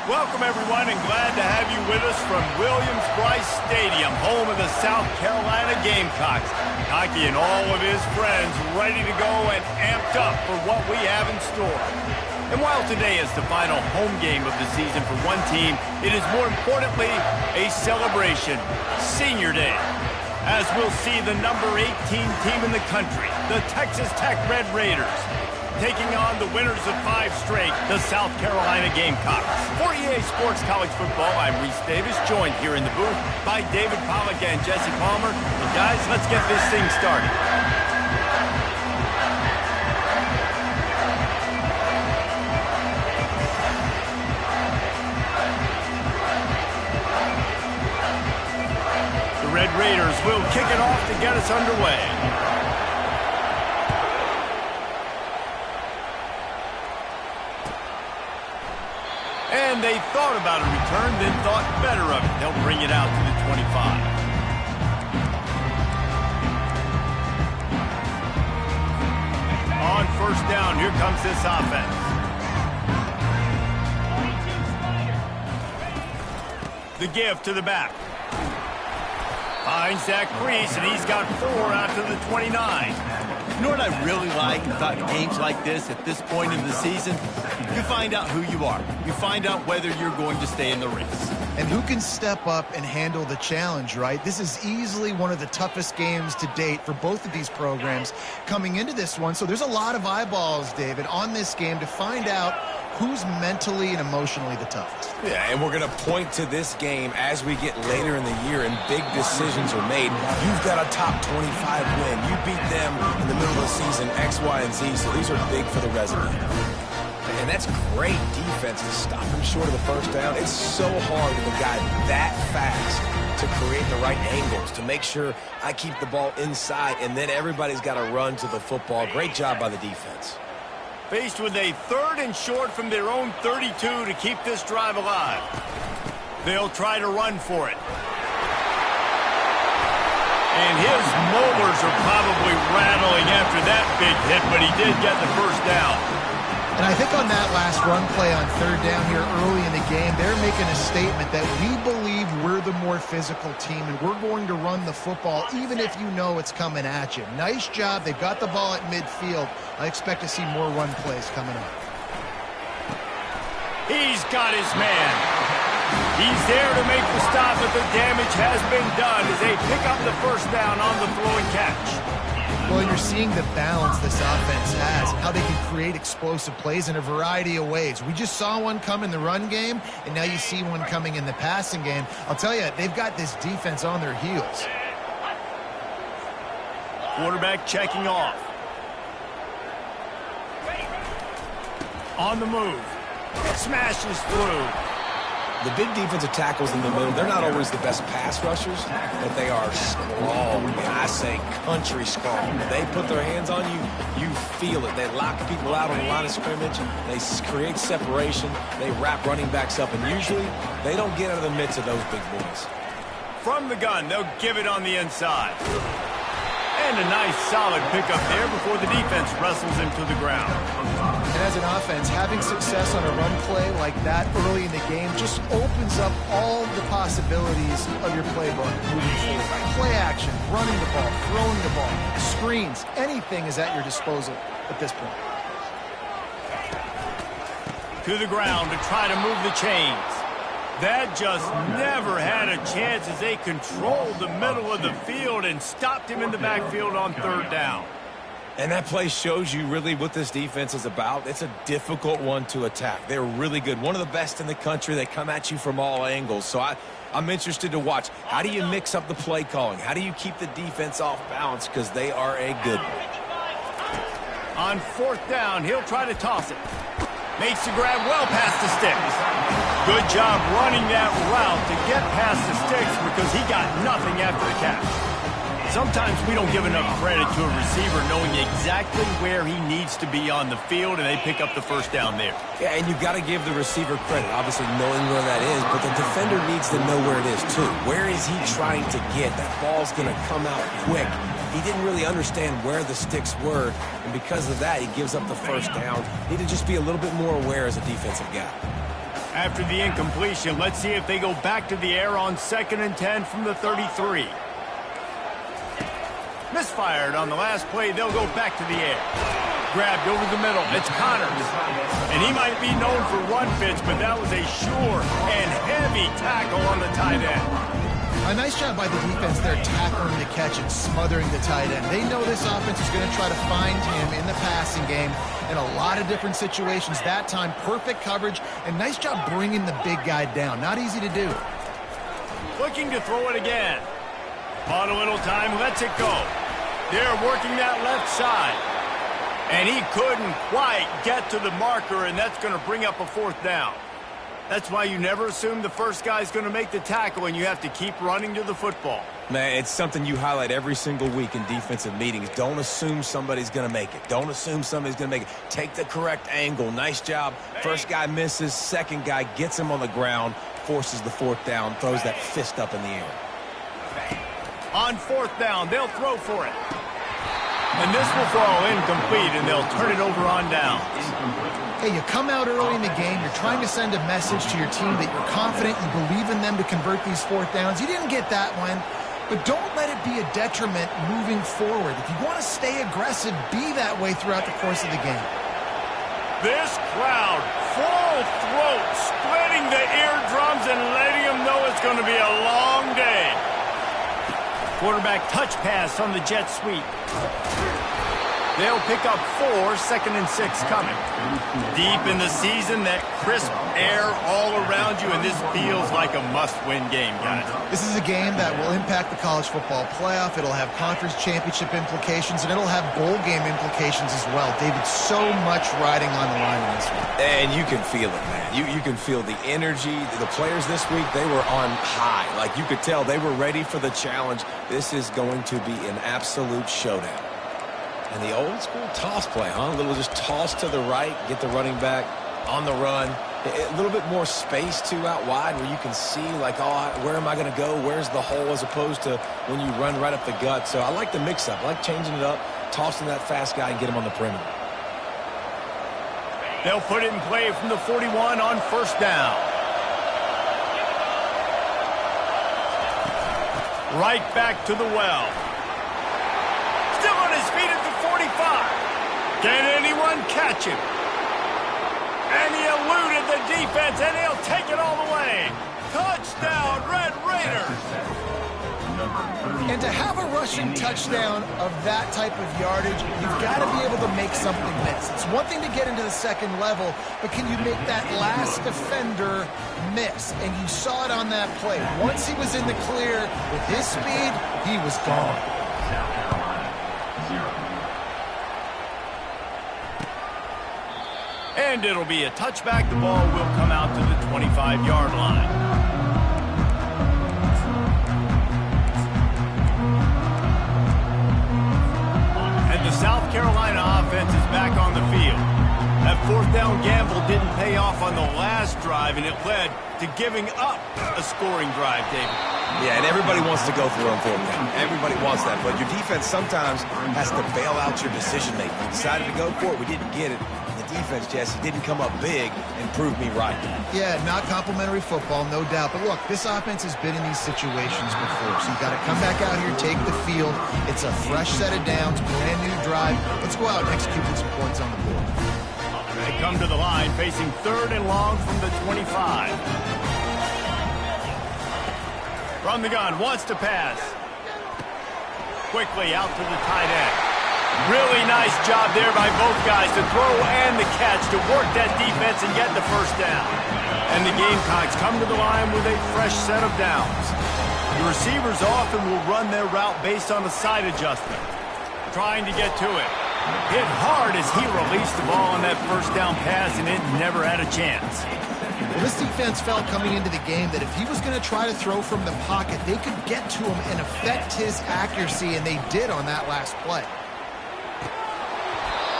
Welcome, everyone, and glad to have you with us from Williams-Brice Stadium, home of the South Carolina Gamecocks. Hockey and all of his friends ready to go and amped up for what we have in store. And while today is the final home game of the season for one team, it is more importantly a celebration, Senior Day, as we'll see the number 18 team in the country, the Texas Tech Red Raiders, taking on the winners of 5 straight, the South Carolina Gamecocks. For EA Sports College Football, I'm Reese Davis, joined here in the booth by David Pollack and Jesse Palmer. And guys, let's get this thing started. The Red Raiders will kick it off to get us underway. And they thought about a return, then thought better of it. They'll bring it out to the 25. On first down, here comes this offense. The give to the back. Finds Zach Priest, and he's got 4 out to the 29. You know what I really like about games like this at this point in the season? You find out who you are. You find out whether you're going to stay in the race. And who can step up and handle the challenge, right? This is easily one of the toughest games to date for both of these programs coming into this one. So there's a lot of eyeballs, David, on this game to find out who's mentally and emotionally the toughest. Yeah, and we're going to point to this game as we get later in the year and big decisions are made. You've got a top 25 win. You beat them in the middle of the season, X, Y, and Z, so these are big for the resume. And that's great defense to stop him short of the first down. It's so hard with a guy that fast to create the right angles, to make sure I keep the ball inside, and then everybody's got to run to the football. Great job by the defense. Faced with a 3rd and short from their own 32 to keep this drive alive. They'll try to run for it. And his molars are probably rattling after that big hit, but he did get the first down. And I think on that last run play on 3rd down here early in the game, they're making a statement that we believe we're the more physical team and we're going to run the football even if you know it's coming at you. Nice job. They've got the ball at midfield. I expect to see more run plays coming up. He's got his man. He's there to make the stop, but the damage has been done as they pick up the first down on the throw and catch. Well, you're seeing the balance this offense has, how they can create explosive plays in a variety of ways. We just saw one come in the run game, and now you see one coming in the passing game. I'll tell you, they've got this defense on their heels. Quarterback checking off. On the move. Smashes through. The big defensive tackles in the middle, they're not always the best pass rushers, but they are strong. And I say country strong. When they put their hands on you, you feel it. They lock people out on the line of scrimmage. They create separation. They wrap running backs up. And usually, they don't get out of the midst of those big boys. From the gun, they'll give it on the inside. And a nice solid pickup there before the defense wrestles him to the ground. And as an offense, having success on a run play like that early in the game just opens up all the possibilities of your playbook moving forward. Play action, running the ball, throwing the ball, screens, anything is at your disposal at this point. To the ground to try to move the chains. That just never had a chance as they controlled the middle of the field and stopped him in the backfield on 3rd down. And that play shows you really what this defense is about. It's a difficult one to attack. They're really good. One of the best in the country. They come at you from all angles. So I'm interested to watch. How do you mix up the play calling? How do you keep the defense off balance? Because they are a good one. On 4th down, he'll try to toss it. Makes the grab well past the sticks. Good job running that route to get past the sticks because he got nothing after the catch. Sometimes we don't give enough credit to a receiver knowing exactly where he needs to be on the field, and they pick up the first down there. Yeah, and you've got to give the receiver credit, obviously knowing where that is, but the defender needs to know where it is too. Where is he trying to get? That ball's going to come out quick. He didn't really understand where the sticks were, and because of that, he gives up the first down. Need to just be a little bit more aware as a defensive guy. After the incompletion, let's see if they go back to the air on 2nd and 10 from the 33. Misfired on the last play. They'll go back to the air. Grabbed over the middle. It's Connors. And he might be known for run fits, but that was a sure and heavy tackle on the tight end. A nice job by the defense there, tackling the catch and smothering the tight end. They know this offense is going to try to find him in the passing game in a lot of different situations. That time, perfect coverage, and nice job bringing the big guy down. Not easy to do. Looking to throw it again. On a little time, lets it go. They're working that left side. And he couldn't quite get to the marker, and that's going to bring up a 4th down. That's why you never assume the first guy's going to make the tackle, and you have to keep running to the football. Man, it's something you highlight every single week in defensive meetings. Don't assume somebody's going to make it. Don't assume somebody's going to make it. Take the correct angle. Nice job. First guy misses. Second guy gets him on the ground, forces the 4th down, throws that fist up in the air. On 4th down, they'll throw for it. And this will fall incomplete, and they'll turn it over on downs. Hey, you come out early in the game, you're trying to send a message to your team that you're confident, you believe in them to convert these 4th downs. You didn't get that one, but don't let it be a detriment moving forward. If you want to stay aggressive, be that way throughout the course of the game. This crowd, full throat, splitting the eardrums and letting them know it's going to be a long day. Quarterback touch pass on the jet sweep. They'll pick up 4, 2nd and 6 coming. Deep in the season, that crisp air all around you, and this feels like a must-win game, guys. This is a game that will impact the college football playoff. It'll have conference championship implications, and it'll have bowl game implications as well. David, so much riding on the line in this one. And you can feel it, man. You can feel the energy. The players this week, they were on high. Like, you could tell they were ready for the challenge. This is going to be an absolute showdown. And the old school toss play, huh? A little just toss to the right, get the running back on the run. A little bit more space, too, out wide where you can see, like, oh, where am I going to go? Where's the hole, as opposed to when you run right up the gut. So I like the mix-up. I like changing it up, tossing that fast guy and get him on the perimeter. They'll put it in play from the 41 on 1st down. Right back to the well. Still on his feet at the 45. Can anyone catch him? And he eluded the defense, and he'll take it all the way. Touchdown, Red Raiders. And to have a rushing touchdown of that type of yardage, you've got to be able to make something miss. It's one thing to get into the 2nd level, but can you make that last defender miss? And you saw it on that play. Once he was in the clear with his speed, he was gone. And it'll be a touchback. The ball will come out to the 25-yard line. And the South Carolina offense is back on the field. That 4th down gamble didn't pay off on the last drive, and it led to giving up a scoring drive, David. Yeah, and everybody wants to go for it on 4th down. Everybody wants that, but your defense sometimes has to bail out your decision-making. We decided to go for it. We didn't get it. Defense, Jesse, didn't come up big and prove me right. Yeah, not complimentary football, no doubt. But look, this offense has been in these situations before, so you got to come back out here, take the field. It's a fresh set of downs, brand new drive. Let's go out and execute with some points on the board. They come to the line, facing 3rd and long from the 25. From the gun, wants to pass. Quickly out to the tight end. Really nice job there by both guys to throw and the catch to work that defense and get the 1st down. And the Gamecocks come to the line with a fresh set of downs. The receivers often will run their route based on a side adjustment. Trying to get to it. Hit hard as he released the ball on that 1st down pass, and it never had a chance. Well, this defense felt coming into the game that if he was going to try to throw from the pocket, they could get to him and affect his accuracy, and they did on that last play.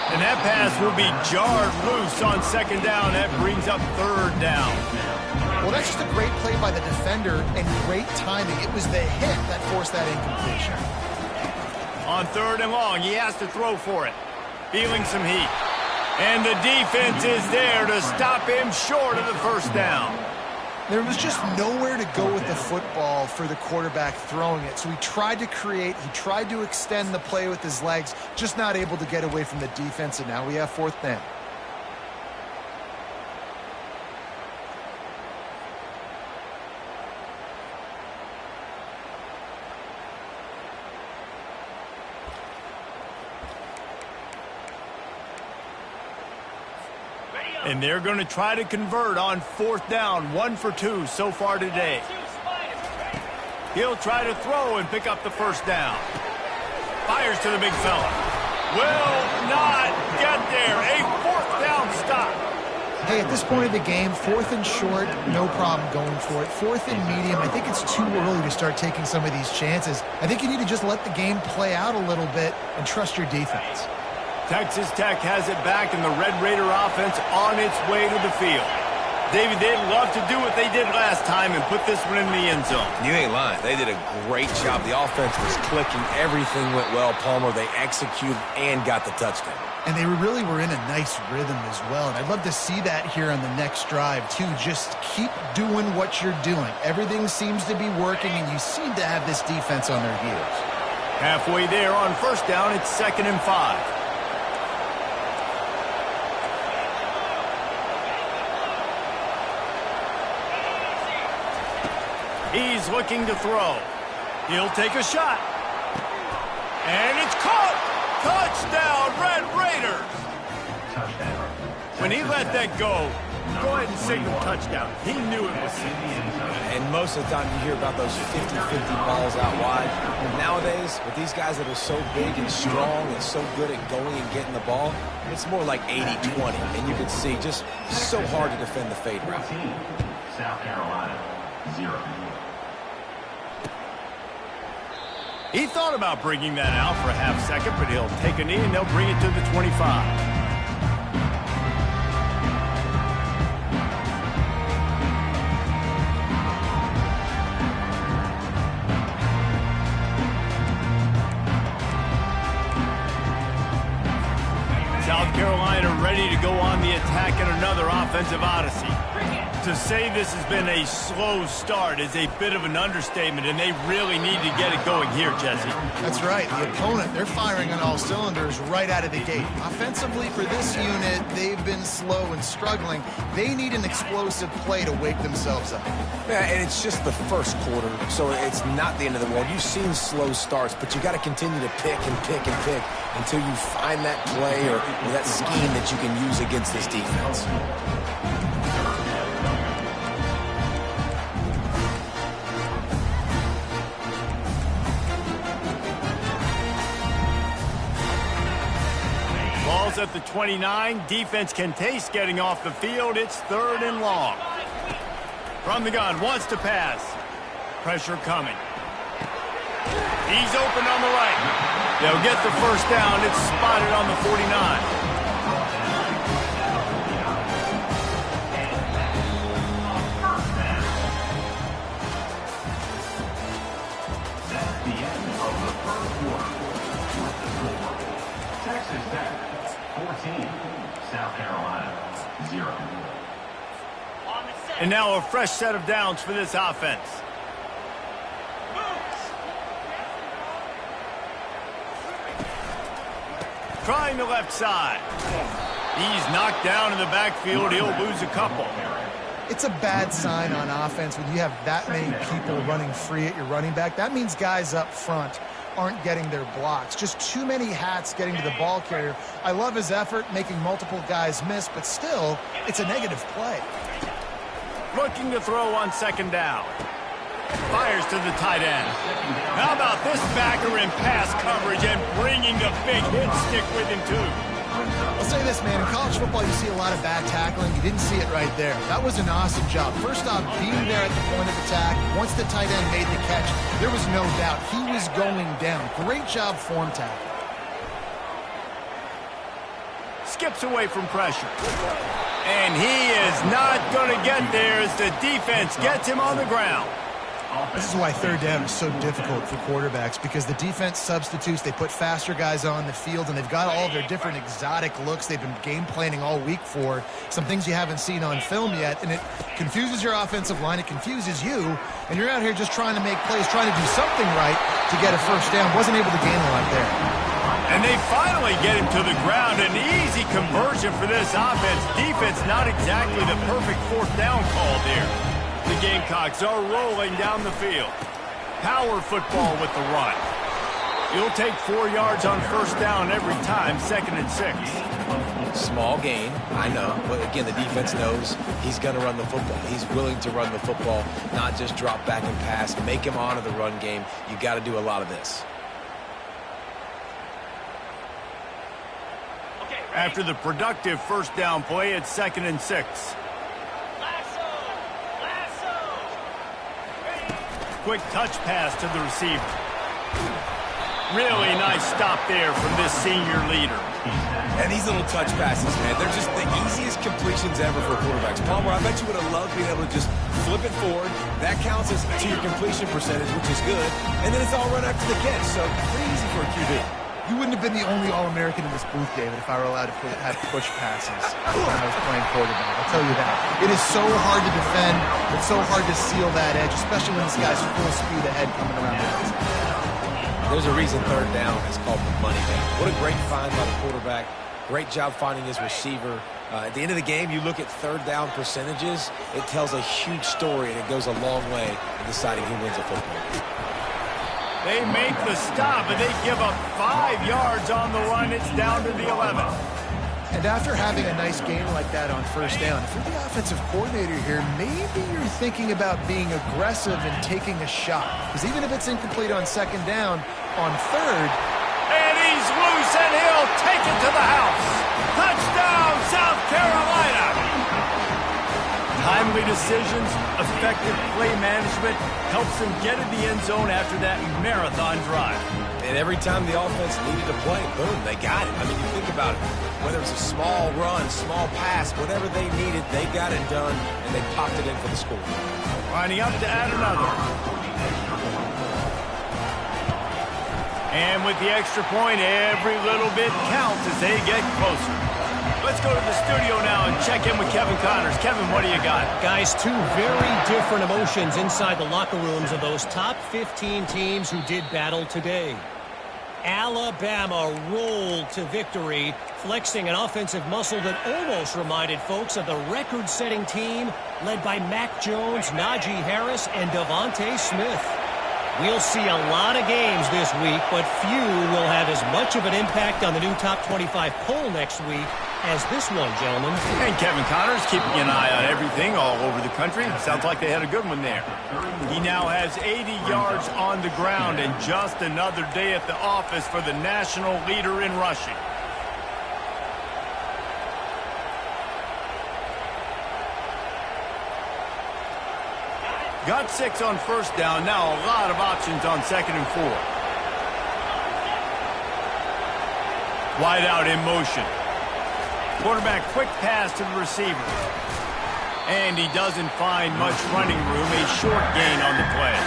And that pass will be jarred loose on 2nd down. That brings up 3rd down. Well, that's just a great play by the defender and great timing. It was the hit that forced that incompletion. On 3rd and long, he has to throw for it. Feeling some heat. And the defense is there to stop him short of the first down. There was just nowhere to go with the football for the quarterback throwing it. So he tried to create, he tried to extend the play with his legs, just not able to get away from the defense, and now we have fourth down. And they're going to try to convert on fourth down, 1 for 2 so far today. He'll try to throw and pick up the first down. Fires to the big fella. Will not get there. A fourth down stop. Hey, at this point of the game, fourth and short, no problem going for it. Fourth and medium, I think it's too early to start taking some of these chances. I think you need to just let the game play out a little bit and trust your defense. Texas Tech has it back, and the Red Raider offense on its way to the field. David, they'd love to do what they did last time and put this one in the end zone. You ain't lying. They did a great job. The offense was clicking. Everything went well, Palmer. They executed and got the touchdown. And they really were in a nice rhythm as well. And I'd love to see that here on the next drive, too. Just keep doing what you're doing. Everything seems to be working, and you seem to have this defense on their heels. Halfway there on first down, it's 2nd and 5. He's looking to throw. He'll take a shot. And it's caught! Touchdown, Red Raiders! When he let that go ahead and signal touchdown. He knew it was serious. And most of the time you hear about those 50-50 balls out wide. And nowadays, with these guys that are so big and strong and so good at going and getting the ball, it's more like 80-20. And you can see just so hard to defend the fade route. South Carolina, 0. He thought about bringing that out for a half second, but he'll take a knee and they'll bring it to the 25. South Carolina ready to go on the attack in another offensive odyssey. To say this has been a slow start is a bit of an understatement, and they really need to get it going here, Jesse. That's right. The opponent, they're firing on all cylinders right out of the gate. Offensively, for this unit, they've been slow and struggling. They need an explosive play to wake themselves up. Yeah, and it's just the first quarter, so it's not the end of the world. You've seen slow starts, but you got to continue to pick and pick and pick until you find that play or that scheme that you can use against this defense. Ball's at the 29. Defense can taste getting off the field. It's 3rd and long. From the gun, wants to pass. Pressure coming. He's open on the right. They'll get the first down. It's spotted on the 49. Texas Tech, 14. South Carolina, 0. And now a fresh set of downs for this offense. Trying the left side. He's knocked down in the backfield. He'll lose a couple. It's a bad sign on offense when you have that many people running free at your running back. That means guys up front aren't getting their blocks. Just too many hats getting to the ball carrier. I love his effort, making multiple guys miss, but still, it's a negative play. Looking to throw on 2nd down. Fires to the tight end. How about this backer in pass coverage and bringing the big hit stick with him, too? I'll say this, man. In college football, you see a lot of bad tackling. You didn't see it right there. That was an awesome job. First off, being there at the point of attack. Once the tight end made the catch, there was no doubt he was going down. Great job form tackling. Skips away from pressure. And he is not going to get there as the defense gets him on the ground. This is why third down is so difficult for quarterbacks, because the defense substitutes. They put faster guys on the field, and they've got all their different exotic looks they've been game planning all week for, some things you haven't seen on film yet, and it confuses your offensive line. It confuses you, and you're out here just trying to make plays, trying to do something right to get a first down. Wasn't able to gain a lot there. And they finally get him to the ground. An easy conversion for this offense. Defense not exactly the perfect fourth down call there. The Gamecocks are rolling down the field. Power football with the run. You'll take 4 yards on first down every time, 2nd and 6. Small gain, I know. But again, the defense knows he's going to run the football. He's willing to run the football, not just drop back and pass. Make him honor the run game. You got to do a lot of this. After the productive first down play, it's 2nd and 6. Quick touch pass to the receiver. Really nice stop there from this senior leader. And these little touch passes, man, they're just the easiest completions ever for quarterbacks. Palmer, I bet you would have loved being able to just flip it forward. That counts as to your completion percentage, which is good. And then it's all run after the catch, so pretty easy for a QB. You wouldn't have been the only All-American in this booth, David, if I were allowed to have push passes when I was playing quarterback. I'll tell you that. It is so hard to defend. It's so hard to seal that edge, especially when this guy's full speed ahead coming around the outside. There's a reason third down is called the money down. What a great find by the quarterback. Great job finding his receiver. At the end of the game, you look at third down percentages. It tells a huge story, and it goes a long way in deciding who wins a football. They make the stop, and they give up 5 yards on the run. It's down to the 11. And after having a nice game like that on first down, if you're the offensive coordinator here, maybe you're thinking about being aggressive and taking a shot. Because even if it's incomplete on second down, on third... And he's loose, and he'll take it to the house. Touchdown, South Carolina! Timely decisions, effective play management helps them get in the end zone after that marathon drive. And every time the offense needed to play, boom, they got it. I mean, you think about it. Whether it's a small run, small pass, whatever they needed, they got it done, and they popped it in for the score. Lining up to add another. And with the extra point, every little bit counts as they get closer. Let's go to the studio now and check in with Kevin Connors. Kevin, what do you got? Guys, two very different emotions inside the locker rooms of those top 15 teams who did battle today. Alabama rolled to victory, flexing an offensive muscle that almost reminded folks of the record-setting team led by Mac Jones, Najee Harris, and Devontae Smith. We'll see a lot of games this week, but few will have as much of an impact on the new top 25 poll next week as this one, gentlemen. And Kevin Connors keeping an eye on everything all over the country. Sounds like they had a good one there. He now has 80 yards on the ground and just another day at the office for the national leader in rushing. Got 6 on first down. Now a lot of options on 2nd and 4. Wide out in motion. Quarterback quick pass to the receiver. And he doesn't find much running room. A short gain on the play.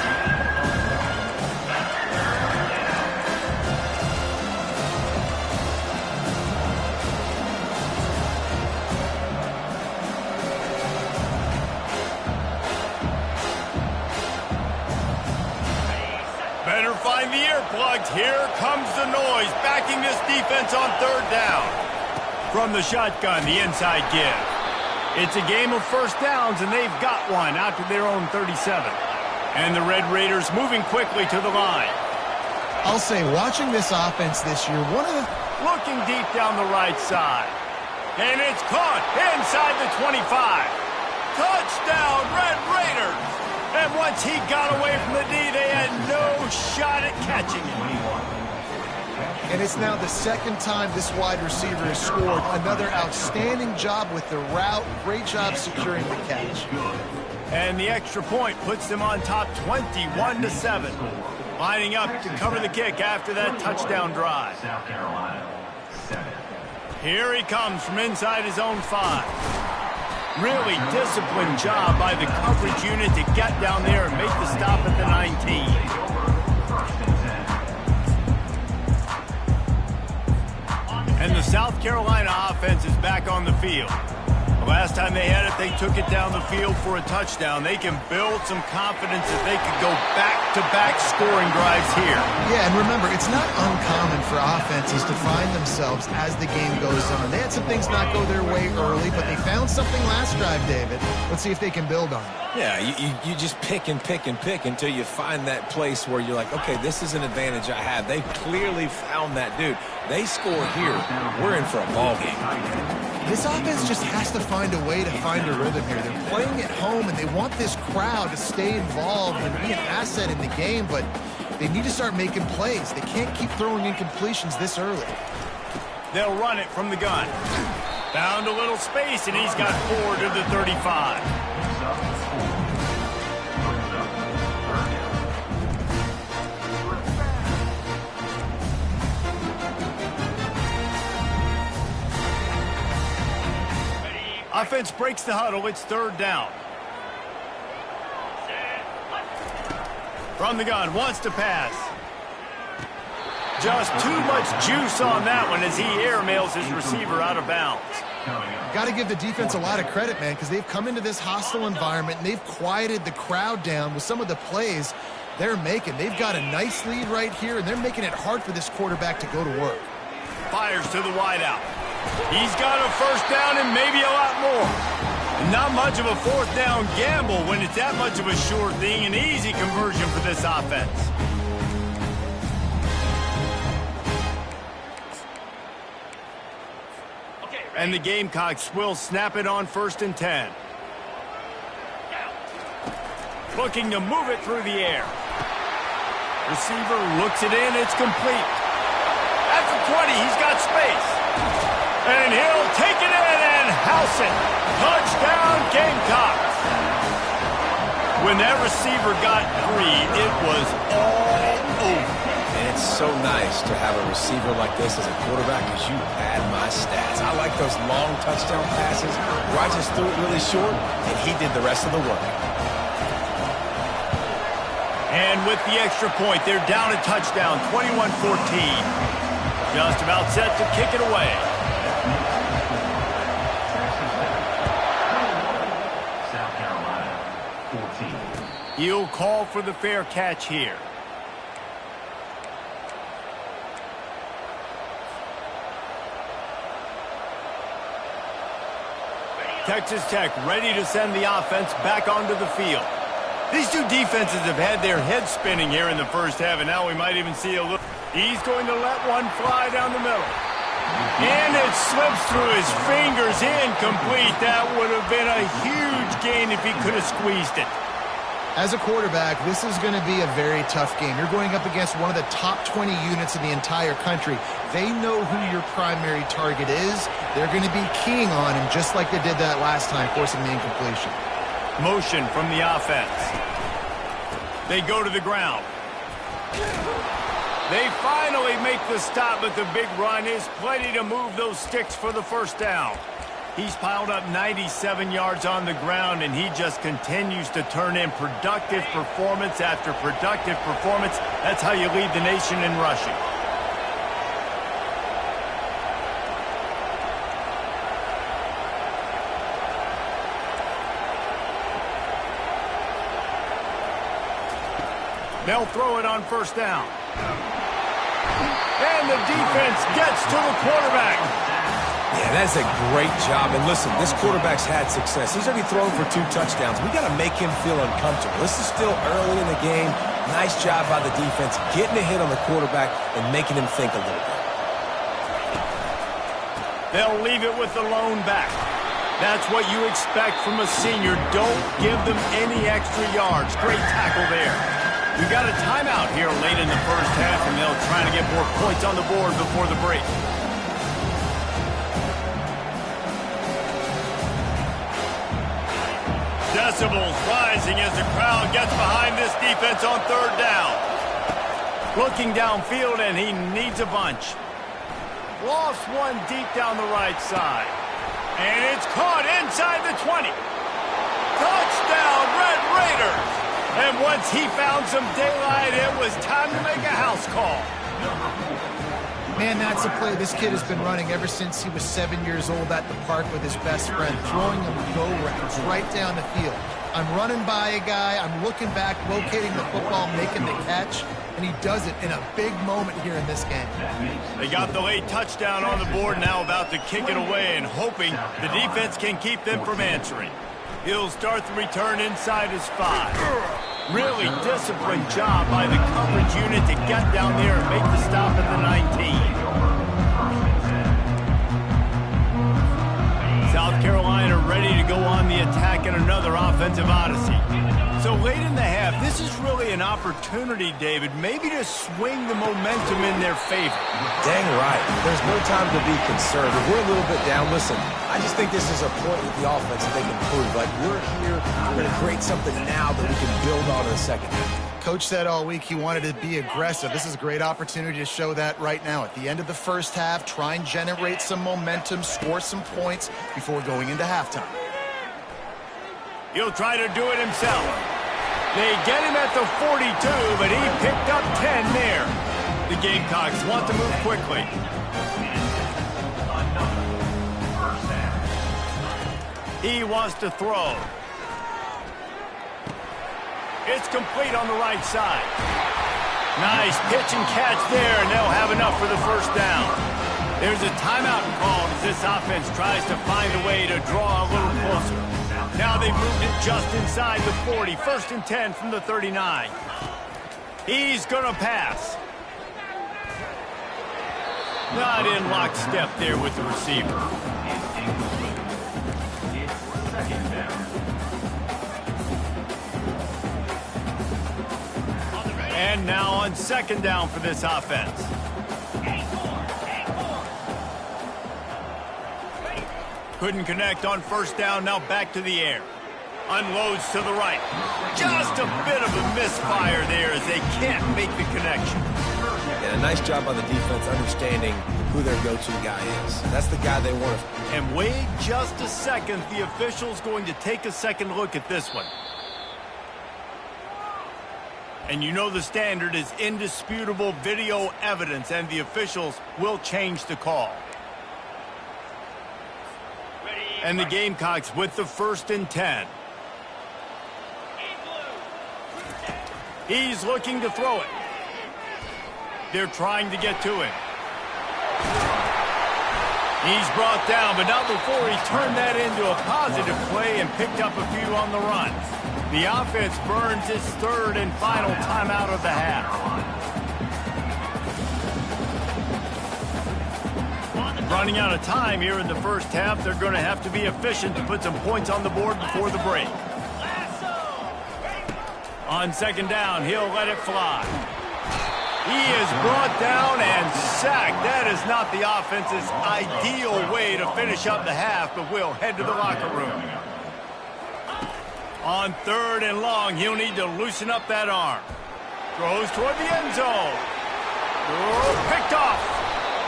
Better find the earplugs. Here comes the noise, backing this defense on third down. From the shotgun, the inside give. It's a game of first downs, and they've got one out to their own 37. And the Red Raiders moving quickly to the line. I'll say, watching this offense this year, looking deep down the right side. And it's caught inside the 25. Touchdown, Red Raiders! And once he got away from the D, they had no shot at catching him. And it's now the second time this wide receiver has scored. Another outstanding job with the route. Great job securing the catch. And the extra point puts them on top 21-7. Lining up to cover the kick after that touchdown drive. South Carolina, 7. Here he comes from inside his own 5. Really disciplined job by the coverage unit to get down there and make the stop at the 19. And the South Carolina offense is back on the field. The last time they had it, they took it down the field for a touchdown. They can build some confidence that they could go back-to-back scoring drives here. Yeah, and remember, it's not uncommon for offenses to find themselves as the game goes on. They had some things not go their way early, but they found something last drive, David. Let's see if they can build on it. Yeah, you just pick and pick and pick until you find that place where you're like, okay, this is an advantage I have. They clearly found that, dude. They score here, we're in for a ball game. This offense just has to find a way to find a rhythm here. They're playing at home, and they want this crowd to stay involved and be an asset in the game, but they need to start making plays. They can't keep throwing incompletions this early. They'll run it from the gun. Found a little space, and he's got 4 to the 35. Offense breaks the huddle. It's 3rd down. From the gun, wants to pass. Just too much juice on that one as he airmails his receiver out of bounds. Got to give the defense a lot of credit, man, because they've come into this hostile environment, and they've quieted the crowd down with some of the plays they're making. They've got a nice lead right here, and they're making it hard for this quarterback to go to work. Fires to the wideout. He's got a 1st down and maybe a lot more. Not much of a 4th down gamble when it's that much of a sure thing. An easy conversion for this offense. And the Gamecocks will snap it on 1st and 10. Looking to move it through the air. Receiver looks it in. It's complete. At the 20, he's got space. And he'll take it in and house it. Touchdown, Gamecocks. When that receiver got free, it was all over. And it's so nice to have a receiver like this as a quarterback because you pad my stats. I like those long touchdown passes where I just threw it really short and he did the rest of the work. And with the extra point, they're down a touchdown, 21-14. Just about set to kick it away. South Carolina, 14. He'll call for the fair catch here. Texas Tech ready to send the offense back onto the field. These two defenses have had their heads spinning here in the 1st half, and now we might even see a little. He's going to let one fly down the middle. And it slips through his fingers, incomplete. That would have been a huge gain if he could have squeezed it. As a quarterback, this is going to be a very tough game. You're going up against one of the top 20 units in the entire country. They know who your primary target is. They're going to be keying on him just like they did that last time, forcing the incompletion. Motion from the offense. They go to the ground. They finally make the stop, but the big run is plenty to move those sticks for the 1st down. He's piled up 97 yards on the ground, and he just continues to turn in productive performance after productive performance. That's how you lead the nation in rushing. They'll throw it on 1st down. And the defense gets to the quarterback. Yeah, that's a great job. And listen, this quarterback's had success. He's already thrown for 2 touchdowns. We got to make him feel uncomfortable. This is still early in the game. Nice job by the defense, getting a hit on the quarterback and making him think a little bit. They'll leave it with the lone back. That's what you expect from a senior. Don't give them any extra yards. Great tackle there. We got a timeout here late in the 1st half, and they'll try to get more points on the board before the break. Decibels rising as the crowd gets behind this defense on 3rd down. Looking downfield, and he needs a bunch. Lost one deep down the right side. And it's caught inside the 20. Touchdown, Red Raiders! And once he found some daylight, it was time to make a house call. Man, that's a play this kid has been running ever since he was 7 years old at the park with his best friend, throwing him go routes right down the field. I'm running by a guy, I'm looking back, locating the football, making the catch, and he does it in a big moment here in this game. They got the late touchdown on the board, now about to kick it away and hoping the defense can keep them from answering. He'll start the return inside his 5. Really disciplined job by the coverage unit to get down there and make the stop at the 19. South Carolina ready to go on the attack in another offensive odyssey. So late in the half, this is really an opportunity, David, maybe to swing the momentum in their favor. Dang right. There's no time to be concerned. If we're a little bit down, listen, I just think this is a point with the offense that they can prove. Like, we're here, we're going to create something now that we can build on in the second half. Coach said all week he wanted to be aggressive. This is a great opportunity to show that right now. At the end of the first half, try and generate some momentum, score some points before going into halftime. He'll try to do it himself. They get him at the 42, but he picked up 10 there. The Gamecocks want to move quickly. He wants to throw. It's complete on the right side. Nice pitch and catch there, and they'll have enough for the first down. There's a timeout called as this offense tries to find a way to draw a little closer. Now they've moved it just inside the 40. 1st and 10 from the 39. He's going to pass. Not in lockstep there with the receiver. And now on 2nd down for this offense. Couldn't connect on 1st down, now back to the air. Unloads to the right. Just a bit of a misfire there as they can't make the connection. And a nice job by the defense understanding who their go-to guy is. That's the guy they want to... And wait just a second. The official's going to take a second look at this one. And you know the standard is indisputable video evidence, and the officials will change the call. And the Gamecocks with the 1st and 10. He's looking to throw it. They're trying to get to him. He's brought down, but not before he turned that into a positive play and picked up a few on the run. The offense burns its 3rd and final timeout of the half. Running out of time here in the first half, they're going to have to be efficient to put some points on the board before the break. On 2nd down, he'll let it fly. He is brought down and sacked. That is not the offense's ideal way to finish up the half, but we'll head to the locker room. On 3rd and long, he'll need to loosen up that arm. Throws toward the end zone. Oh, picked off.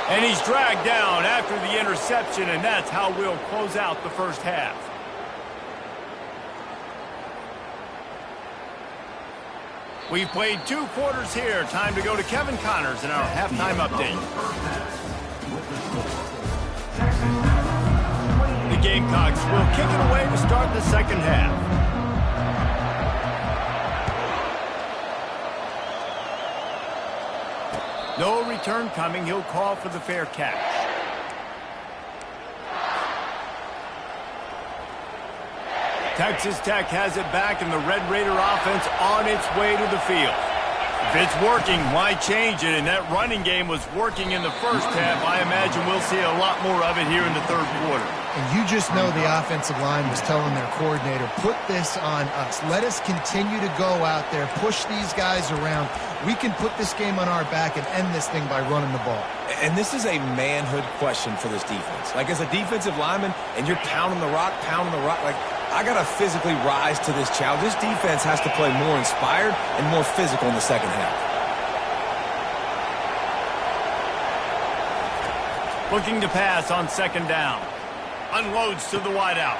And he's dragged down after the interception, and that's how we'll close out the first half. We've played 2 quarters here. Time to go to Kevin Connors in our halftime update. The Gamecocks will kick it away to start the second half. No return coming. He'll call for the fair catch. Texas Tech has it back, and the Red Raider offense on its way to the field. If it's working, why change it? And that running game was working in the first half. I imagine we'll see a lot more of it here in the 3rd quarter. And you just know the offensive line was telling their coordinator, put this on us. Let us continue to go out there, push these guys around. We can put this game on our back and end this thing by running the ball. And this is a manhood question for this defense. Like, as a defensive lineman, and you're pounding the rock, like, I got to physically rise to this challenge. This defense has to play more inspired and more physical in the second half. Looking to pass on 2nd down. Unloads to the wideout.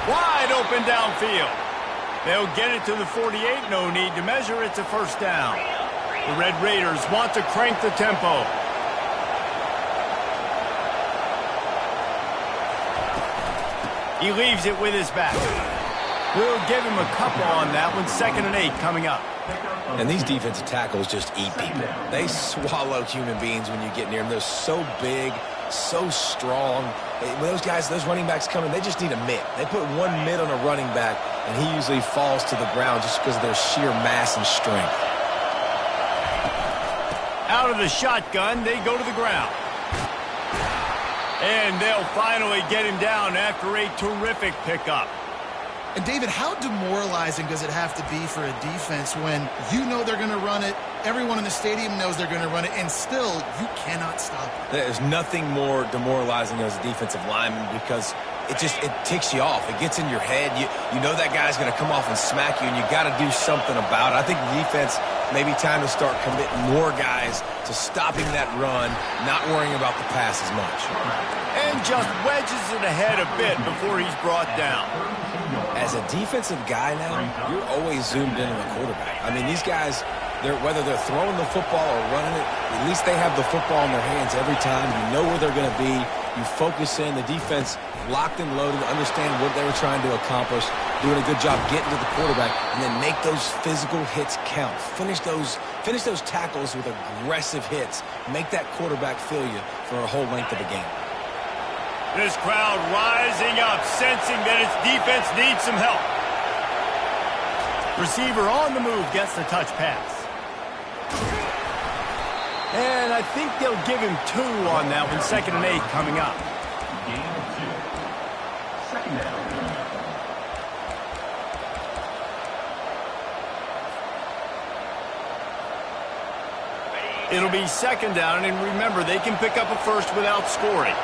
Wide open downfield. They'll get it to the 48. No need to measure. It's a first down. The Red Raiders want to crank the tempo. He leaves it with his back. We'll give him a couple on that one. 2nd and 8 coming up. And these defensive tackles just eat people. They swallow human beings when you get near them. They're so big, so strong. When those guys, those running backs come in, they just need a mitt. They put one mitt on a running back, and he usually falls to the ground just because of their sheer mass and strength. Out of the shotgun, they go to the ground. And they'll finally get him down after a terrific pickup. And, David, how demoralizing does it have to be for a defense when you know they're going to run it, everyone in the stadium knows they're going to run it, and still you cannot stop it? There's nothing more demoralizing as a defensive lineman because it ticks you off. It gets in your head. You know that guy's going to come off and smack you, and you got to do something about it. I think the defense may be time to start committing more guys to stopping that run, not worrying about the pass as much. And just wedges it ahead a bit before he's brought down. As a defensive guy now, you're always zoomed in on the quarterback. I mean, these guys, whether they're throwing the football or running it, at least they have the football in their hands every time. You know where they're going to be. You focus in. The defense locked and loaded, understand what they were trying to accomplish, doing a good job getting to the quarterback, and then make those physical hits count. Finish those tackles with aggressive hits. Make that quarterback feel you for a whole length of a game. This crowd rising up, sensing that its defense needs some help. Receiver on the move gets the touch pass. And I think they'll give him 2 on that one. 2nd and 8 coming up. Gain of 2. 2nd down. It'll be 2nd down, and remember, they can pick up a first without scoring.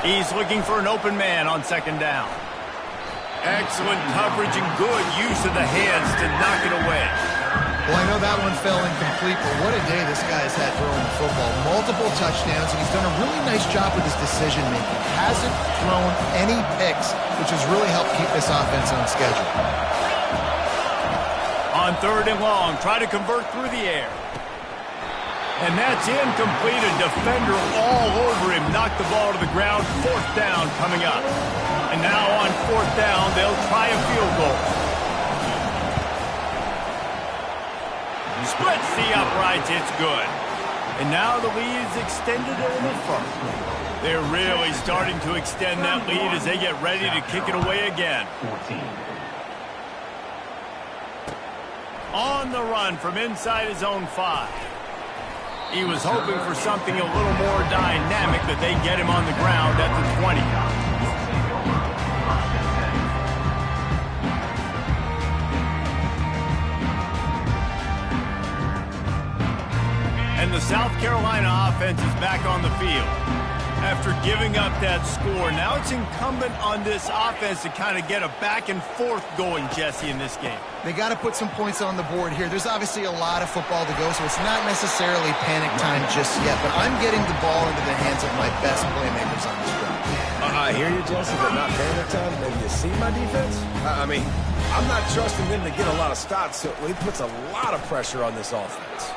He's looking for an open man on 2nd down. Excellent coverage and good use of the hands to knock it away. Well, I know that one fell incomplete, but what a day this guy has had throwing the football. Multiple touchdowns, and he's done a really nice job with his decision-making. Hasn't thrown any picks, which has really helped keep this offense on schedule. On 3rd and long, try to convert through the air. And that's incomplete. A defender all over him. Knocked the ball to the ground. 4th down coming up. And now on 4th down, they'll try a field goal. Splits the uprights. It's good. And now the lead is extended a little further. They're really starting to extend that lead as they get ready to kick it away again. 14. On the run from inside his own 5. He was hoping for something a little more dynamic, but they get him on the ground at the 20. And the South Carolina offense is back on the field. After giving up that score, now it's incumbent on this offense to kind of get a back and forth going, Jesse, in this game. They got to put some points on the board here. There's obviously a lot of football to go, so it's not necessarily panic time just yet, but I'm getting the ball into the hands of my best playmakers on this drive. I hear you, Jesse, but not panic time. Have you seen my defense? I mean, I'm not trusting them to get a lot of stops, so it puts a lot of pressure on this offense.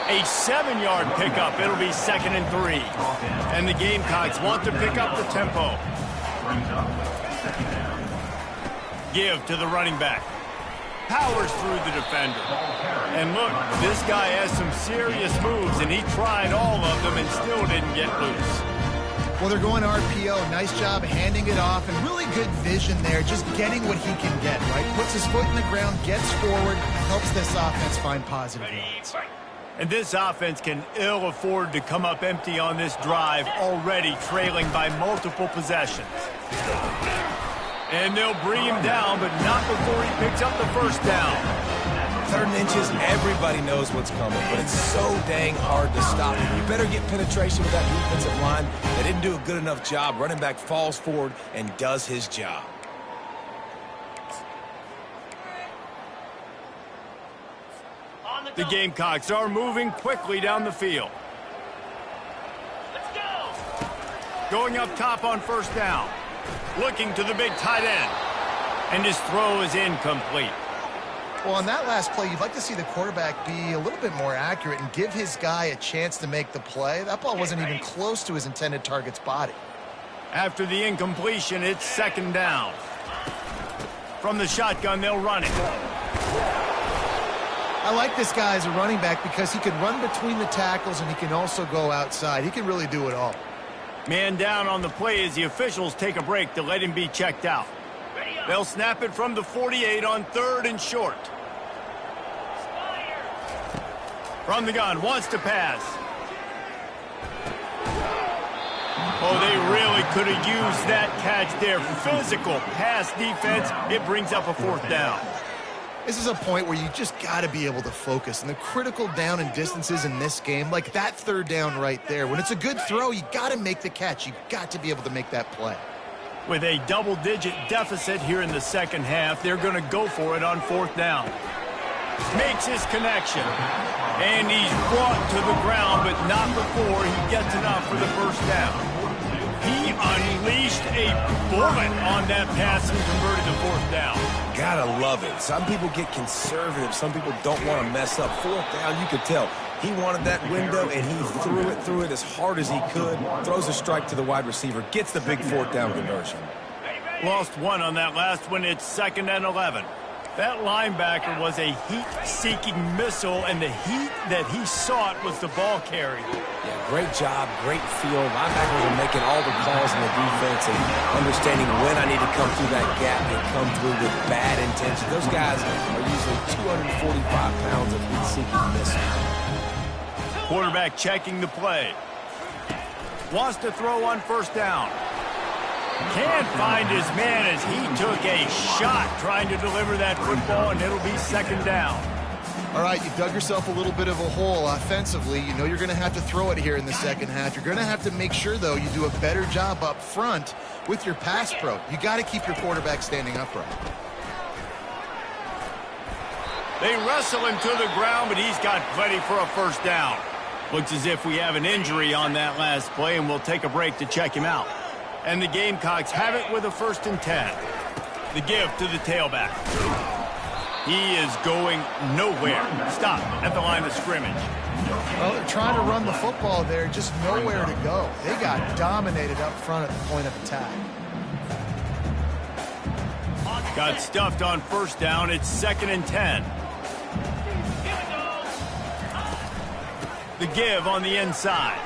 A 7-yard pickup. It'll be 2nd and 3. And the Gamecocks want to pick up the tempo. Give to the running back. Powers through the defender. And look, this guy has some serious moves, and he tried all of them and still didn't get loose. Well, they're going RPO. Nice job handing it off, and really good vision there, just getting what he can get, right? Puts his foot in the ground, gets forward, helps this offense find positive yards. And this offense can ill afford to come up empty on this drive, already trailing by multiple possessions. And they'll bring him down, but not before he picks up the first down. 3rd and inches, everybody knows what's coming, but it's so dang hard to stop him. You better get penetration with that defensive line. They didn't do a good enough job. Running back falls forward and does his job. The Gamecocks are moving quickly down the field. going up top on first down. Looking to the big tight end. And his throw is incomplete. Well, on that last play, you'd like to see the quarterback be a little bit more accurate and give his guy a chance to make the play. That ball wasn't even close to his intended target's body. After the incompletion, it's second down. From the shotgun, they'll run it. I like this guy as a running back because he can run between the tackles and he can also go outside. He can really do it all. Man down on the play as the officials take a break to let him be checked out. They'll snap it from the 48 on 3rd and short. From the gun, wants to pass. Oh, they really could have used that catch there. Physical pass defense. It brings up a 4th down. This is a point where you just got to be able to focus. And the critical down and distances in this game, like that 3rd down right there, when it's a good throw, you got to make the catch. You got to be able to make that play. With a double-digit deficit here in the second half, they're going to go for it on 4th down. Makes his connection. And he's brought to the ground, but not before he gets enough for the first down. He unleashed a bullet on that pass and converted to 4th down. Gotta love it. Some people get conservative. Some people don't want to mess up. 4th down, you could tell. He wanted that window, and he threw it as hard as he could. Throws a strike to the wide receiver. Gets the big 4th down conversion. Lost one on that last one. It's 2nd and 11. That linebacker was a heat-seeking missile, and the heat that he sought was the ball carrier. Yeah, great job, great feel. Linebackers are making all the calls in the defense and understanding when I need to come through that gap and come through with bad intention. Those guys are usually 245 pounds of heat-seeking missiles. Quarterback checking the play. Wants to throw on first down. Can't find his man as he took a shot trying to deliver that football, and it'll be second down. All right, you dug yourself a little bit of a hole offensively. You know you're going to have to throw it here in the second half. You're going to have to make sure, though, you do a better job up front with your pass pro. You got to keep your quarterback standing upright. They wrestle him to the ground, but he's got plenty for a first down. Looks as if we have an injury on that last play, and we'll take a break to check him out. And the Gamecocks have it with a 1st and 10. The give to the tailback. He is going nowhere. Stop at the line of scrimmage. Well, they're trying to run the football there, just nowhere to go. They got dominated up front at the point of attack. Got stuffed on first down. It's 2nd and 10. The give on the inside.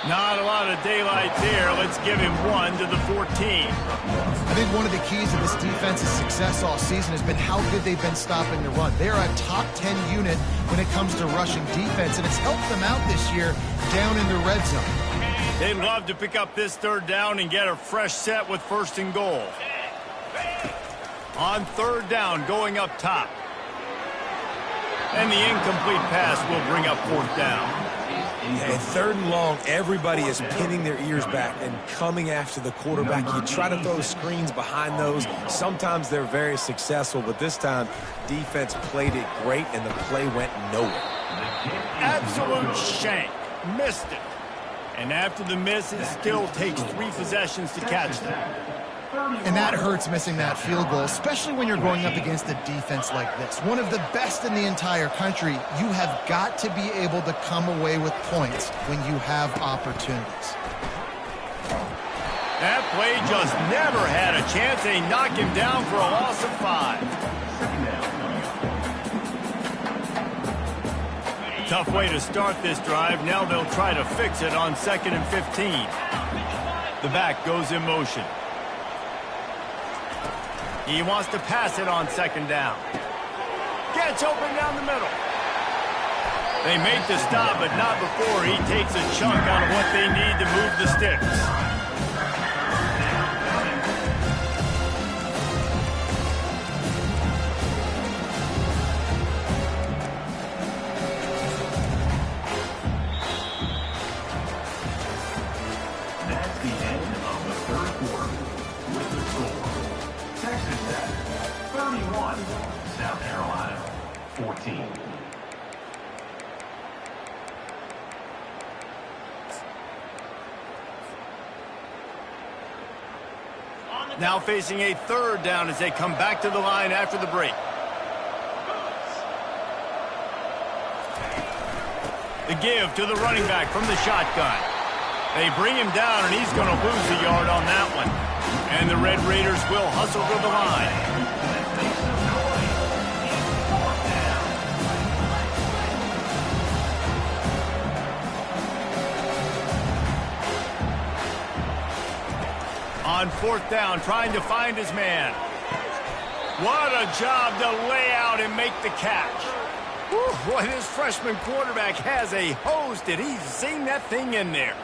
Not a lot of daylight there. Let's give him 1 to the 14. I think one of the keys to this defense's success all season has been how good they've been stopping the run. They're a top 10 unit when it comes to rushing defense, and it's helped them out this year down in the red zone. They'd love to pick up this 3rd down and get a fresh set with 1st and goal. On 3rd down, going up top. And the incomplete pass will bring up 4th down. And 3rd and long, everybody is pinning their ears back and coming after the quarterback. You try to throw screens behind those. Sometimes they're very successful, but this time, defense played it great, and the play went nowhere. Absolute shank. Missed it. And after the miss, it still takes 3 possessions to catch them. And that hurts, missing that field goal, especially when you're going up against a defense like this. One of the best in the entire country. You have got to be able to come away with points when you have opportunities. That play just never had a chance. They knock him down for a loss of 5. Tough way to start this drive. Now they'll try to fix it on 2nd and 15. The back goes in motion. He wants to pass it on 2nd down. Gets open down the middle. They make the stop, but not before he takes a chunk out of what they need to move the sticks. That's the end of the 3rd quarter. With the score, Texas Tech 31, South Carolina 14. Now facing a third down as they come back to the line after the break. The give to the running back from the shotgun. They bring him down, and he's going to lose a yard on that one. And the Red Raiders will hustle to the line. On fourth down, trying to find his man. What a job to lay out and make the catch. Whew, boy, this freshman quarterback has a hose. Did he zing that thing in there?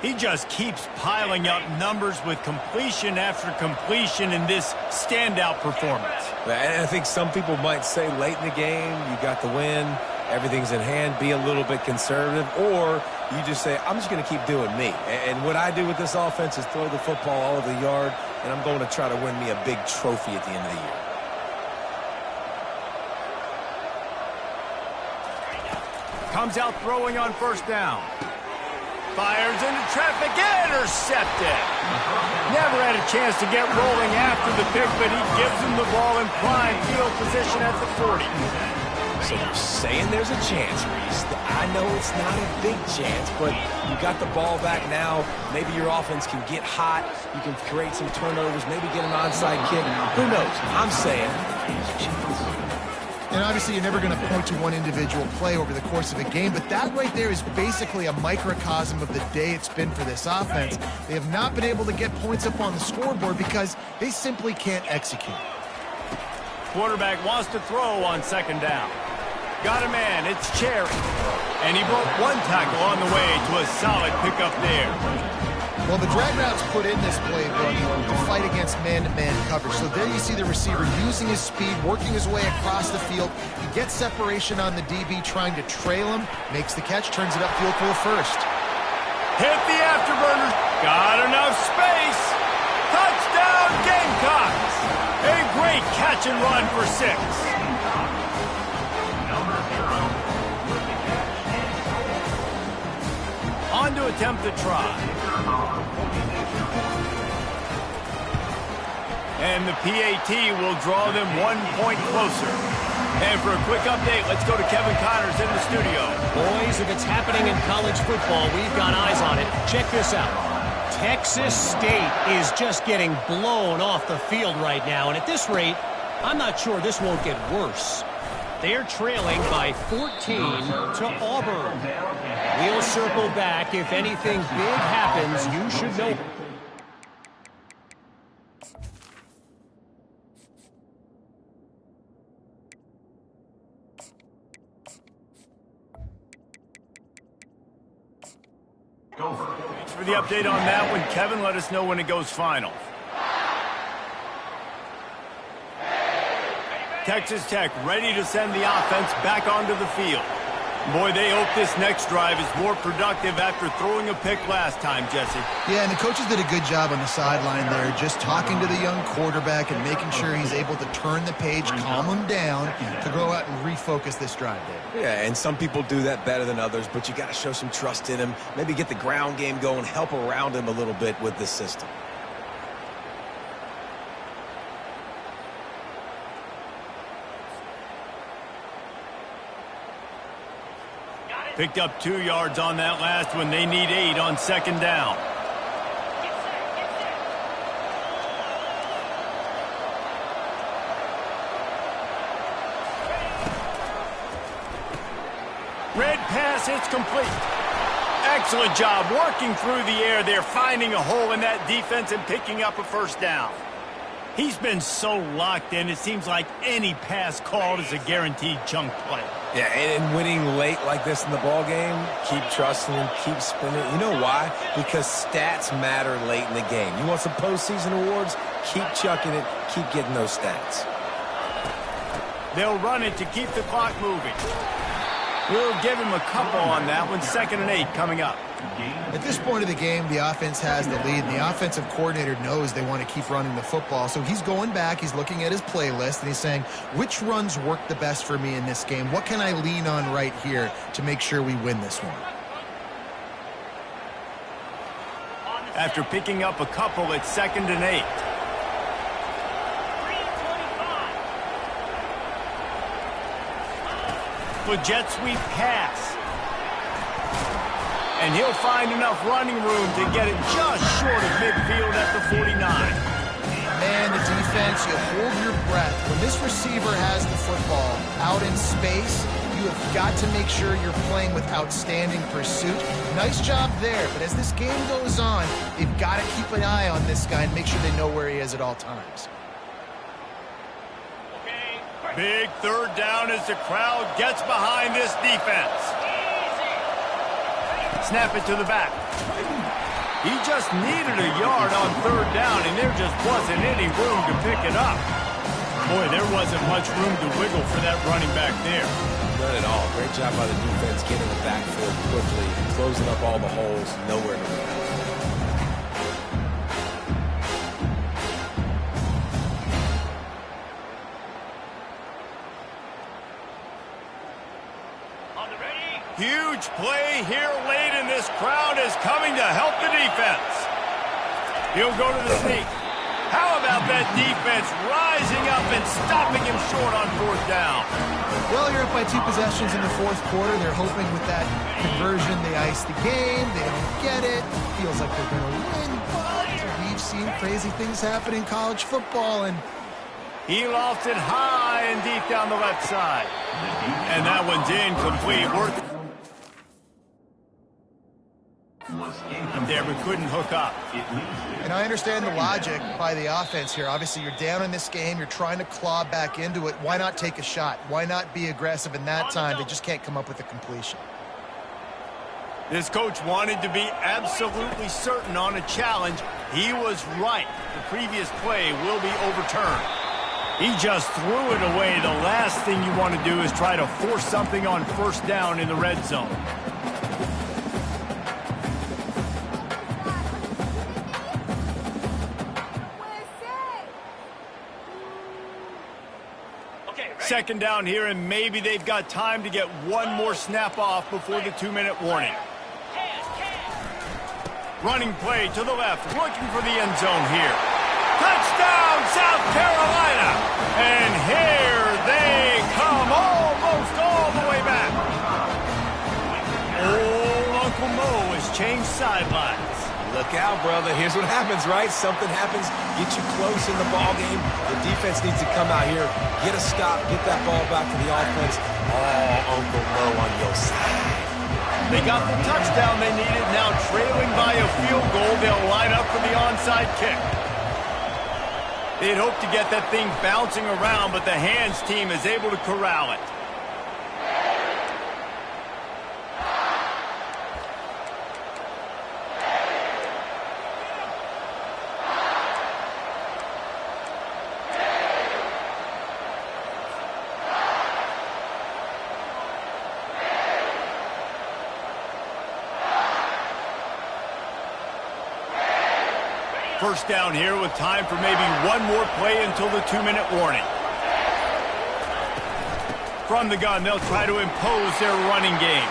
He just keeps piling up numbers with completion after completion in this standout performance. And I think some people might say late in the game, you got the win, everything's in hand, be a little bit conservative, or you just say, I'm just going to keep doing me. And what I do with this offense is throw the football all over the yard, and I'm going to try to win me a big trophy at the end of the year. Comes out throwing on first down. Fires into traffic, intercepted. Never had a chance to get rolling after the pick, but he gives him the ball in prime field position at the 40. So you're saying there's a chance, Reese. I know it's not a big chance, but you got the ball back now. Maybe your offense can get hot. You can create some turnovers, maybe get an onside kick. Who knows? I'm saying. And obviously you're never going to point to one individual play over the course of a game, but that right there is basically a microcosm of the day it's been for this offense. They have not been able to get points up on the scoreboard because they simply can't execute. Quarterback wants to throw on second down. Got a man, it's Cherry. And he broke one tackle on the way to a solid pickup there. Well, the drag routes put in this playbook to fight against man-to-man coverage. So there you see the receiver using his speed, working his way across the field. He gets separation on the DB, trying to trail him, makes the catch, turns it upfield for a first. Hit the afterburner. Got enough space. Touchdown, Gamecocks. A great catch and run for 6. On to attempt the try. And the PAT will draw them 1 point closer. And for a quick update, let's go to Kevin Connors in the studio. Boys, if it's happening in college football, we've got eyes on it. Check this out. Texas State is just getting blown off the field right now. And at this rate, I'm not sure this won't get worse. They're trailing by 14 to Auburn. We'll circle back. If anything big happens, you should know. Thanks for the update on that one, Kevin. Let us know when it goes final. Texas Tech ready to send the offense back onto the field. Boy, they hope this next drive is more productive after throwing a pick last time, Jesse. Yeah, and the coaches did a good job on the sideline there, just talking to the young quarterback and making sure he's able to turn the page, calm him down to go out and refocus this drive, Dave. Yeah, and some people do that better than others, but you got to show some trust in him. Maybe get the ground game going, help around him a little bit with this system. Picked up 2 yards on that last one. They need 8 on second down. Red pass, it's complete. Excellent job working through the air there, finding a hole in that defense and picking up a first down. He's been so locked in, it seems like any pass called is a guaranteed chunk play. Yeah, and winning late like this in the ball game, keep trusting him, keep spinning. You know why? Because stats matter late in the game. You want some postseason awards? Keep chucking it, keep getting those stats. They'll run it to keep the clock moving. We'll give him a couple on that one. 2nd and 8 coming up. At this point of the game, the offense has the lead, and the offensive coordinator knows they want to keep running the football. So he's going back, he's looking at his playlist, and he's saying, which runs work the best for me in this game? What can I lean on right here to make sure we win this one? After picking up a couple, it's 2nd and 8. off a jet sweep pass. And he'll find enough running room to get it just short of midfield at the 49. Man, the defense, you hold your breath. When this receiver has the football out in space, you have got to make sure you're playing with outstanding pursuit. Nice job there, but as this game goes on, they've got to keep an eye on this guy and make sure they know where he is at all times. Big third down as the crowd gets behind this defense. Snap it to the back. He just needed a yard on third down, and there just wasn't any room to pick it up. Boy, there wasn't much room to wiggle for that running back there. None at all. Great job by the defense getting the backfield quickly, closing up all the holes, nowhere to run. Huge play here late, and this crowd is coming to help the defense. He'll go to the sneak. How about that defense rising up and stopping him short on fourth down? Well, you're up by 2 possessions in the fourth quarter. They're hoping with that conversion they ice the game. They don't get it. Feels like they're going to win, but we've seen crazy things happen in college football, and he lofts it high and deep down the left side. And that one's incomplete. There, but couldn't hook up. And I understand the logic by the offense here. Obviously, you're down in this game. You're trying to claw back into it. Why not take a shot? Why not be aggressive in that time? They just can't come up with a completion. This coach wanted to be absolutely certain on a challenge. He was right. The previous play will be overturned. He just threw it away. The last thing you want to do is try to force something on first down in the red zone. Second down here, and maybe they've got time to get one more snap off before the 2-minute warning. Running play to the left, looking for the end zone here. Touchdown, South Carolina! And here they come, almost all the way back. Old Uncle Mo has changed sidelines. Look out, brother. Here's what happens, right? Something happens, get you close in the ball game. The defense needs to come out here, get a stop, get that ball back to the offense. Oh, Uncle Mo on your side. They got the touchdown they needed. Now trailing by a field goal, they'll line up for the onside kick. They'd hope to get that thing bouncing around, but the hands team is able to corral it. First down here with time for maybe one more play until the 2-minute warning. From the gun, they'll try to impose their running game.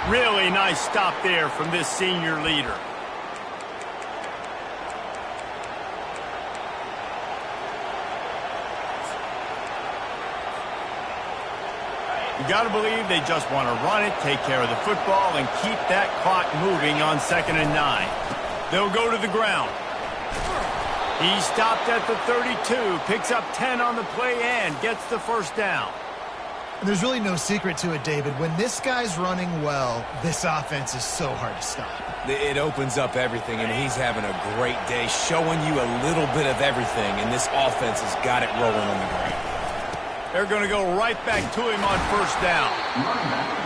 Really nice stop there from this senior leader. You got to believe they just want to run it, take care of the football, and keep that clock moving on 2nd and 9. They'll go to the ground. He stopped at the 32, picks up 10 on the play and gets the first down. And there's really no secret to it, David. When this guy's running well, this offense is so hard to stop. It opens up everything, and he's having a great day, showing you a little bit of everything, and this offense has got it rolling on the ground. They're going to go right back to him on first down.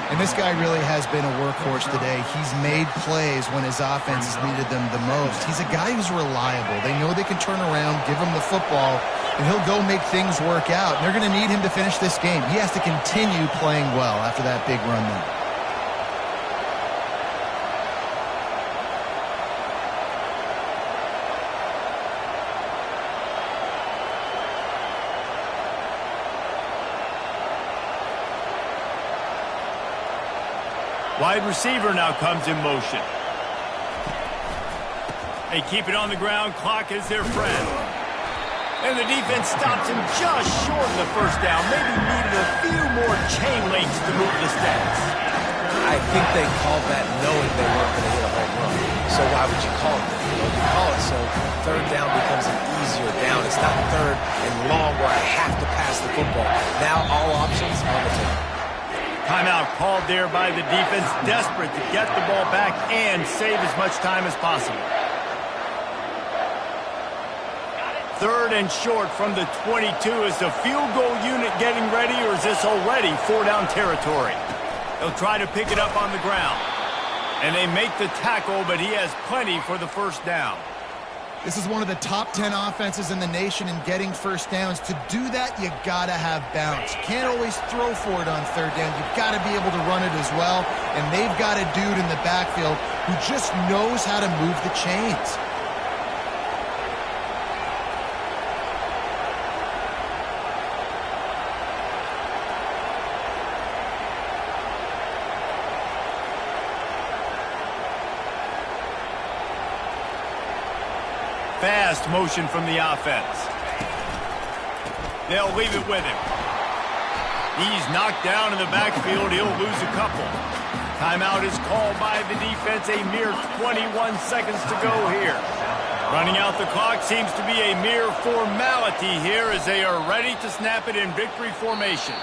And this guy really has been a workhorse today. He's made plays when his offense has needed them the most. He's a guy who's reliable. They know they can turn around, give him the football, and he'll go make things work out. And they're going to need him to finish this game. He has to continue playing well after that big run there. Wide receiver now comes in motion. They keep it on the ground. Clock is their friend. And the defense stops him just short of the first down. Maybe needed a few more chain links to move the stats. I think they called that knowing they weren't going to hit a home run. So why would you call it that? You call it so third down becomes an easier down. It's not third and long where I have to pass the football. Now all options on the table. Timeout called there by the defense, desperate to get the ball back and save as much time as possible. Third and short from the 22. Is the field goal unit getting ready, or is this already four-down territory? They'll try to pick it up on the ground. And they make the tackle, but he has plenty for the first down. This is one of the top 10 offenses in the nation in getting first downs. To do that, you got to have bounce. You can't always throw for it on third down. You've got to be able to run it as well. And they've got a dude in the backfield who just knows how to move the chains. Fast motion from the offense. They'll leave it with him. He's knocked down in the backfield. He'll lose a couple. Timeout is called by the defense. A mere 21 seconds to go here. Running out the clock seems to be a mere formality here as they are ready to snap it in victory formation.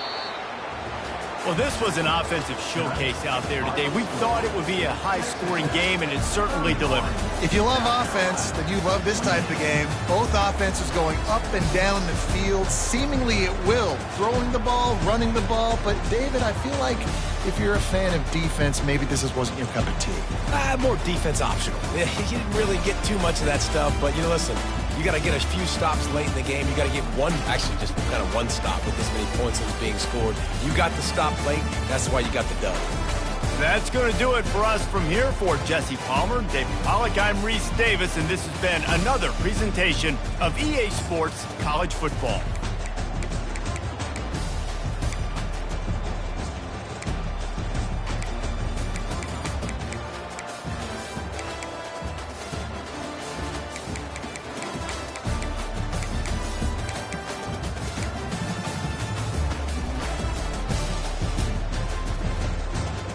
Well, this was an offensive showcase out there today. We thought it would be a high-scoring game, and it certainly delivered. If you love offense, then you love this type of game. Both offenses going up and down the field, seemingly at will. Throwing the ball, running the ball. But, David, I feel like if you're a fan of defense, maybe this wasn't your cup of tea. More defense optional. You didn't really get too much of that stuff, but, listen, you got to get a few stops late in the game. You got to get just kind of one stop with this many points that was being scored. You got the stop late. That's why you got the dub. That's going to do it for us from here. For Jesse Palmer, David Pollack, I'm Reese Davis, and this has been another presentation of EA Sports College Football.